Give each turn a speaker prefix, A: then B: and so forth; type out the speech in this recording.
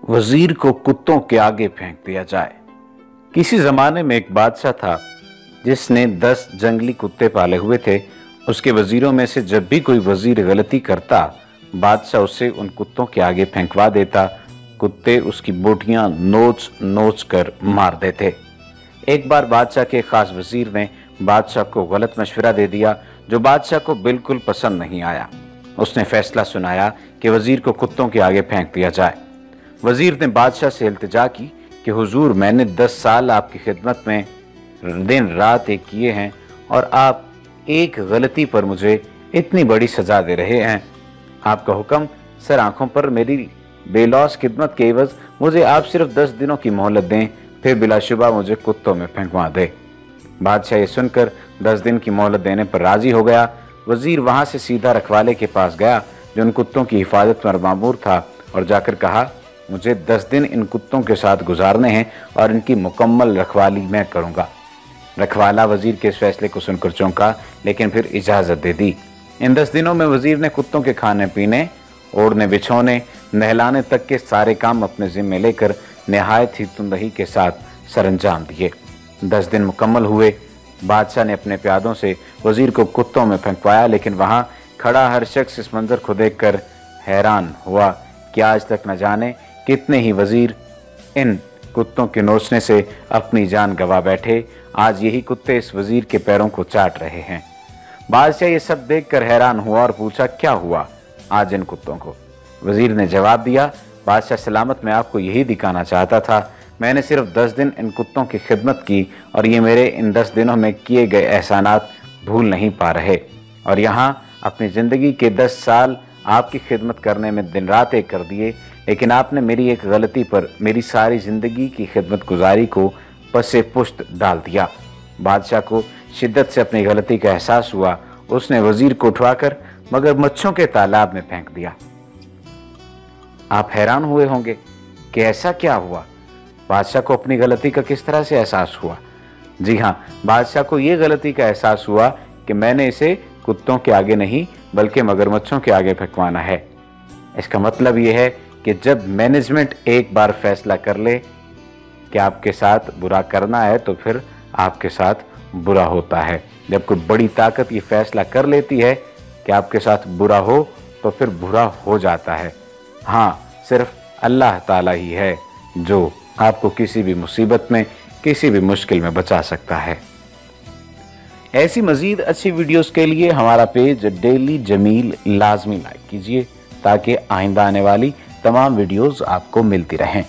A: वजीर को कुत्तों के आगे फेंक दिया जाए। किसी जमाने में एक बादशाह था जिसने 10 जंगली कुत्ते पाले हुए थे। उसके वजीरों में से जब भी कोई वजीर गलती करता, बादशाह उसे उन कुत्तों के आगे फेंकवा देता। कुत्ते उसकी बोटियां नोच नोच कर मार देते। एक बार बादशाह के खास वजीर ने बादशाह को गलत मशवरा दे दिया जो बादशाह को बिल्कुल पसंद नहीं आया। उसने फैसला सुनाया कि वजीर को कुत्तों के आगे फेंक दिया जाए। वजीर ने बादशाह से इल्तिजा की कि हुजूर, मैंने 10 साल आपकी खिदमत में दिन रात एक किए हैं और आप एक गलती पर मुझे इतनी बड़ी सजा दे रहे हैं। आपका हुक्म सर आंखों पर मेरी बेलौस खिदमत के एवज मुझे आप सिर्फ 10 दिनों की मोहलत दें, फिर बिलाशुबा मुझे कुत्तों में फेंकवा दे। बादशाह ये सुनकर 10 दिन की मोहलत देने पर राजी हो गया। वजीर वहां से सीधा रखवाले के पास गया जो उन कुत्तों की हिफाजत में मामूर था और जाकर कहा, मुझे 10 दिन इन कुत्तों के साथ गुजारने हैं और इनकी मुकम्मल रखवाली मैं करूंगा। रखवाला वजीर के इस फैसले को सुनकर चौंका, लेकिन फिर इजाजत दे दी। इन 10 दिनों में वजीर ने कुत्तों के खाने पीने, ओढ़ने बिछोने, नहलाने तक के सारे काम अपने जिम्मे लेकर निहायत ही तुंदही के साथ सरंजाम दिए। 10 दिन मुकम्मल हुए। बादशाह ने अपने प्यादों से वजीर को कुत्तों में फेंकवाया, लेकिन वहां खड़ा हर शख्स इस मंजर को देखकर हैरान हुआ कि आज तक न जाने कितने ही वजीर इन कुत्तों के नोचने से अपनी जान गंवा बैठे। आज यही कुत्ते इस वजीर के पैरों को चाट रहे हैं। बादशाह ये सब देखकर हैरान हुआ और पूछा, क्या हुआ आज इन कुत्तों को? वजीर ने जवाब दिया, बादशाह सलामत, मैं आपको यही दिखाना चाहता था। मैंने सिर्फ 10 दिन इन कुत्तों की खिदमत की और ये मेरे इन 10 दिनों में किए गए एहसानात भूल नहीं पा रहे। और यहाँ अपनी ज़िंदगी के 10 साल आपकी खिदमत करने में दिन रात एक कर दिए, लेकिन आपने मेरी एक गलती पर मेरी सारी ज़िंदगी की खिदमत गुजारी को पसे पुश्त डाल दिया। बादशाह को शिद्दत से अपनी गलती का एहसास हुआ। उसने वजीर को उठवाकर मगरमच्छों के तालाब में फेंक दिया। आप हैरान हुए होंगे कि ऐसा क्या हुआ, बादशाह को अपनी गलती का किस तरह से एहसास हुआ। जी हाँ, बादशाह को ये गलती का एहसास हुआ कि मैंने इसे कुत्तों के आगे नहीं बल्कि मगरमच्छों के आगे फेंकवाना है। इसका मतलब ये है कि जब मैनेजमेंट एक बार फैसला कर ले कि आपके साथ बुरा करना है तो फिर आपके साथ बुरा होता है। जब कोई बड़ी ताकत ये फैसला कर लेती है कि आपके साथ बुरा हो तो फिर बुरा हो जाता है। हाँ, सिर्फ अल्लाह ताला ही है जो आपको किसी भी मुसीबत में, किसी भी मुश्किल में बचा सकता है। ऐसी मजीद अच्छी वीडियोस के लिए हमारा पेज डेली जमील लाजमी लाइक कीजिए ताकि आइंदा आने वाली तमाम वीडियोस आपको मिलती रहें।